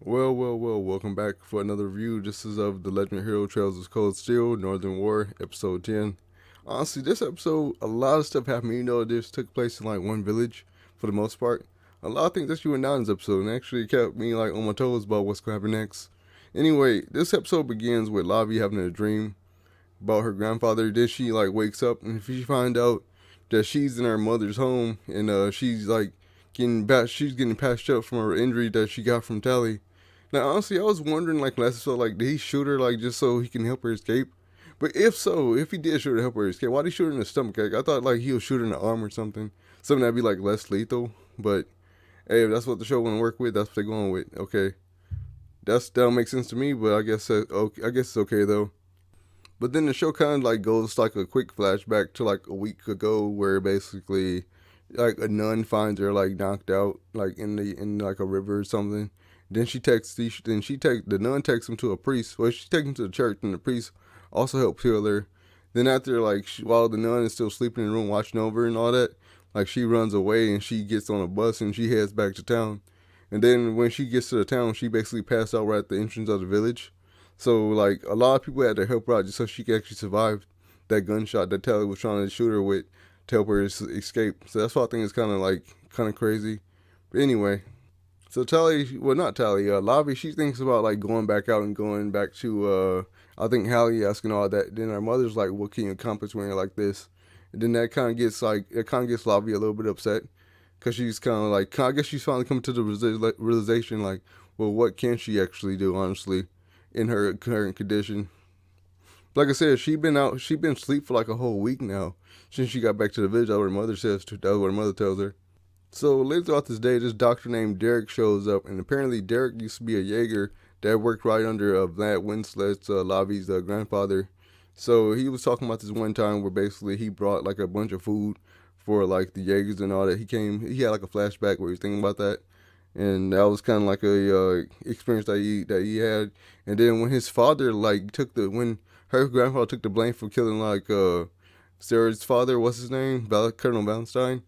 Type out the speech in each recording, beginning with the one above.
Well, welcome back for another review. This is of The Legend of Hero Trails of Cold Steel, Northern War, episode 10. Honestly, this episode, a lot of stuff happened. This took place in like one village for the most part. A lot of things actually went down in this episode and actually kept me like on my toes about what's going to happen next. Anyway, this episode begins with Lavi having a dream about her grandfather. Then she like wakes up and she finds out that she's in her mother's home and she's like she's getting patched up from her injury that she got from Tally. Now, honestly, I was wondering, like, last episode, like, did he shoot her, like, just so he can help her escape? But if so, if he did shoot her to help her escape, why did he shoot her in the stomach? Like, I thought, like, he would shoot her in the arm or something. Something that'd be, like, less lethal. But, hey, if that's what the show want to work with, that's what they're going with. Okay. That don't make sense to me, but I guess it's okay, though. But then the show kind of, like, goes, like, a quick flashback to, like, a week ago where basically, like, a nun finds her, like, knocked out, like, like, a river or something. Then she takes the nun takes him to a priest. Well, she takes him to the church, and the priest also helps heal her. Then after like while the nun is still sleeping in the room watching over her and all that, like she runs away and she gets on a bus and she heads back to town. And then when she gets to the town, she basically passed out right at the entrance of the village. So like a lot of people had to help her out just so she could actually survive that gunshot that Tally was trying to shoot her with to help her escape. So that's why I think it's kind of crazy. But anyway, so Tally, well not Tally, Lavi, she thinks about like going back out and going back to I think Hallie asking all that. Then her mother's like, "What can you accomplish when you're like this?" And then that kind of gets Lavi a little bit upset because she's kind of like, I guess she's finally come to the realization like, well, what can she actually do honestly in her current condition? Like I said, she been asleep for like a whole week now since she got back to the village. That's what her mother says. That's what her mother tells her. So later throughout this day, this doctor named Derek shows up, and apparently Derek used to be a Jaeger that worked right under Vlad Winslet's Lavi's grandfather. So he was talking about this one time where basically he brought like a bunch of food for like the Jaegers and all that. He had like a flashback where he was thinking about that, and that was kind of like a experience that he had. And then when his father like took the when her grandfather took the blame for killing like Sarah's father, what's his name, Colonel Valentine,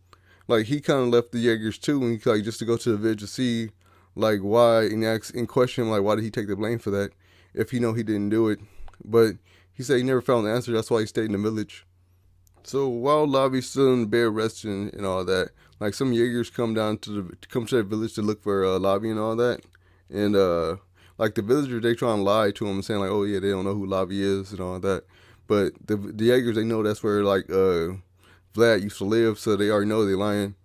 like he kind of left the Jaegers too, and like just to go to the village to see like why and question him like why did he take the blame for that if he know he didn't do it. But he said he never found the answer. That's why he stayed in the village. So while Lavi's still in the bed resting and all that, like some Jaegers come to the village to look for Lavi and all that, and like the villagers they try and lie to him, saying like, oh yeah, they don't know who Lavi is and all that. But the Jaegers they know that's where like Vlad used to live, so they already know they're lying.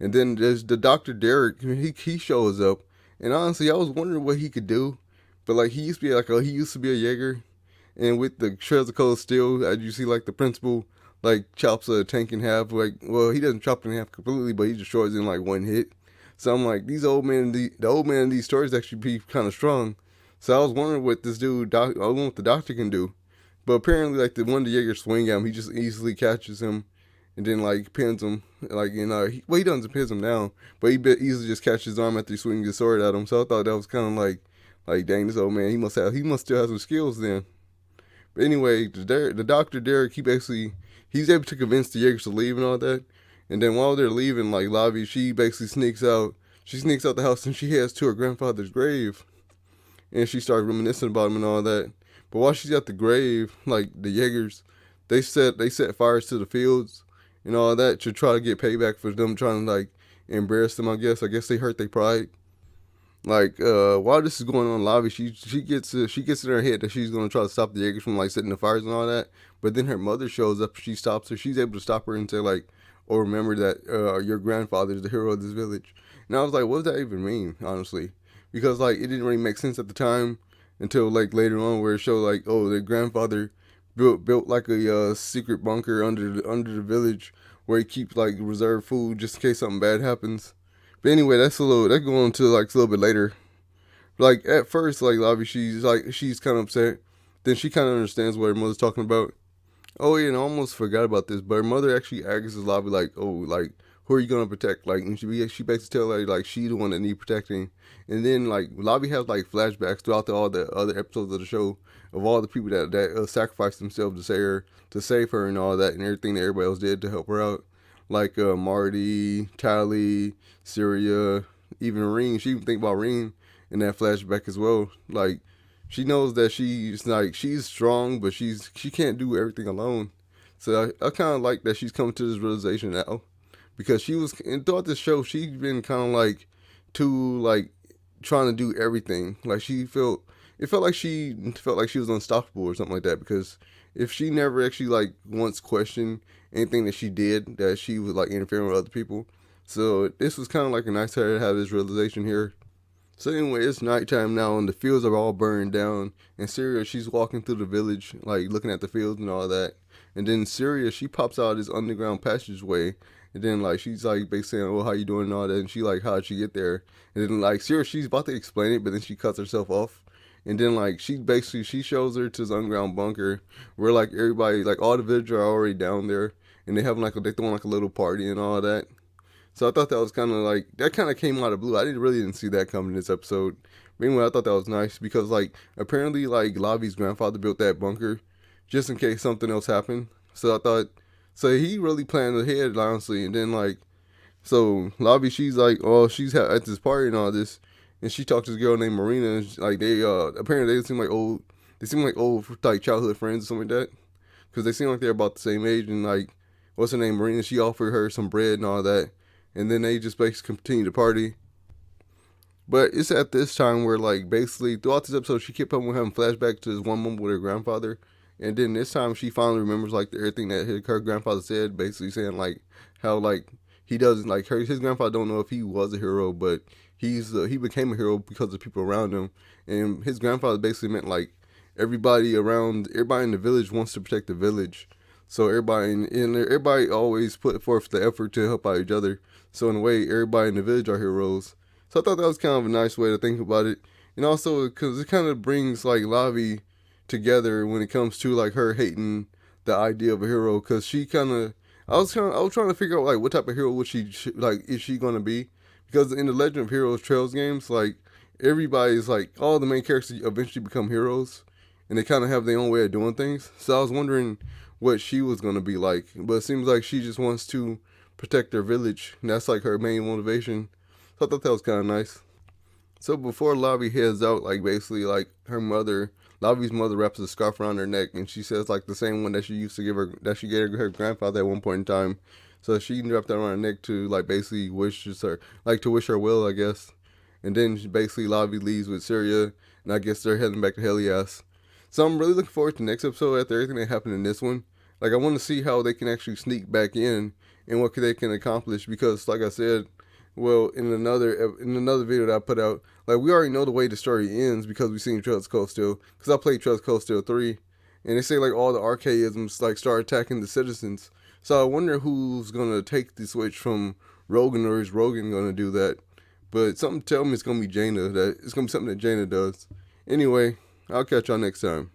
And then there's the Doctor Derek. He shows up, and honestly, I was wondering what he could do, but like he used to be a Jaeger, and with the Trails of Cold Steel, as you see, like the principal like chops a tank in half. Like, well, he doesn't chop it in half completely, but he destroys it in like one hit. So I'm like, the old man in these stories actually be kind of strong. So I was wondering what this I was wondering what the doctor can do. But apparently, like the one the Jaeger swing at him, he just easily catches him and then like pins him. Like he doesn't pin him down, but easily just catches his arm after he swings his sword at him. So I thought that was kind of like dang, this old man he must still have some skills then. But anyway, the Doctor Derek he's able to convince the Jaegers to leave and all that. And then while they're leaving, like Lavi, she basically sneaks out. She sneaks out the house and she heads to her grandfather's grave, and she starts reminiscing about him and all that. But while she's at the grave, like the Jaegers, they set fires to the fields and all that to try to get payback for them trying to like embarrass them. I guess they hurt their pride. Like while this is going on, Lavi she gets in her head that she's gonna try to stop the Jaegers from like setting the fires and all that. But then her mother shows up. She stops her. She's able to stop her and say like, "Oh, remember that your grandfather is the hero of this village." And I was like, "What does that even mean?" Honestly, because like it didn't really make sense at the time until like later on where it showed like, oh, their grandfather built like a secret bunker under the village where he keeps like reserved food just in case something bad happens. But anyway, that's going to like a little bit later. Like at first, like obviously she's kind of upset. Then she kind of understands what her mother's talking about. Oh yeah, and I almost forgot about this, but her mother actually asks Lavi like, oh, like who are you gonna protect? Like, and she basically tell her like she's the one that need protecting. And then like Lavi has like flashbacks throughout all the other episodes of the show of all the people that sacrificed themselves to save her and all that and everything that everybody else did to help her out, like Marty, Tally, Syria, even Ring. She even think about Ring in that flashback as well. Like she knows that she's strong, but she can't do everything alone. So I kind of like that she's coming to this realization now, because she was and throughout this show she's been kind of like too like trying to do everything. Like it felt like she was unstoppable or something like that, because if she never actually like once questioned anything that she did, that she was like interfering with other people. So this was kind of like a nice her to have this realization here. So anyway, it's nighttime now and the fields are all burned down. And Syria, she's walking through the village, like looking at the fields and all that. And then Syria, she pops out of this underground passageway. And then like she's like basically saying, "Oh, how you doing?" and all that. And she like, "How'd she get there?" And then like Syria, she's about to explain it, but then she cuts herself off. And then like she shows her to this underground bunker where like everybody, like all the villagers are already down there, and they throwing like a little party and all that. So I thought that was kind of like that kind of came out of blue. I didn't see that coming in this episode. But anyway, I thought that was nice because like apparently like Lavi's grandfather built that bunker just in case something else happened. So I thought so he really planned ahead honestly. And then like so Lavi, she's like at this party and all this, and she talked to this girl named Marina. And like they apparently they seem like old. They seem like old like childhood friends or something like that, because they seem like they're about the same age. And like what's her name, Marina, she offered her some bread and all that, and then they just basically continue to party. But it's at this time where like basically throughout this episode she kept on having flashbacks to this one moment with her grandfather, and then this time she finally remembers like everything that her grandfather said, basically saying like how like he doesn't like his grandfather don't know if he was a hero, but he became a hero because of the people around him, and his grandfather basically meant like everybody in the village wants to protect the village. So everybody always put forth the effort to help out each other. So in a way, everybody in the village are heroes. So I thought that was kind of a nice way to think about it, and also because it kind of brings like Lavi together when it comes to like her hating the idea of a hero, because she kind of I was trying to figure out like what type of hero would she like is she gonna be, because in the Legend of Heroes Trails games like everybody's like all the main characters eventually become heroes, and they kind of have their own way of doing things. So I was wondering what she was gonna be like, but it seems like she just wants to protect her village, and that's like her main motivation. So I thought that was kind of nice. So before Lavi heads out, like basically like Lavi's mother wraps a scarf around her neck, and she says like the same one that she used to give her, that she gave her grandfather at one point in time. So she wrapped that around her neck to like basically to wish her well, I guess. And then basically Lavi leaves with Syria, and I guess they're heading back to Helios. So I'm really looking forward to the next episode after everything that happened in this one. Like I want to see how they can actually sneak back in and what they can accomplish, because like I said, well, in another video that I put out, like we already know the way the story ends because we've seen Trails Cold Steel. Because I played Trails Cold Steel 3, and they say like all the archaisms like start attacking the citizens. So I wonder who's gonna take the switch from Rogan, or is Rogan gonna do that? But something tell me it's gonna be Jaina. That it's gonna be something that Jaina does. Anyway, I'll catch y'all next time.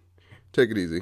Take it easy.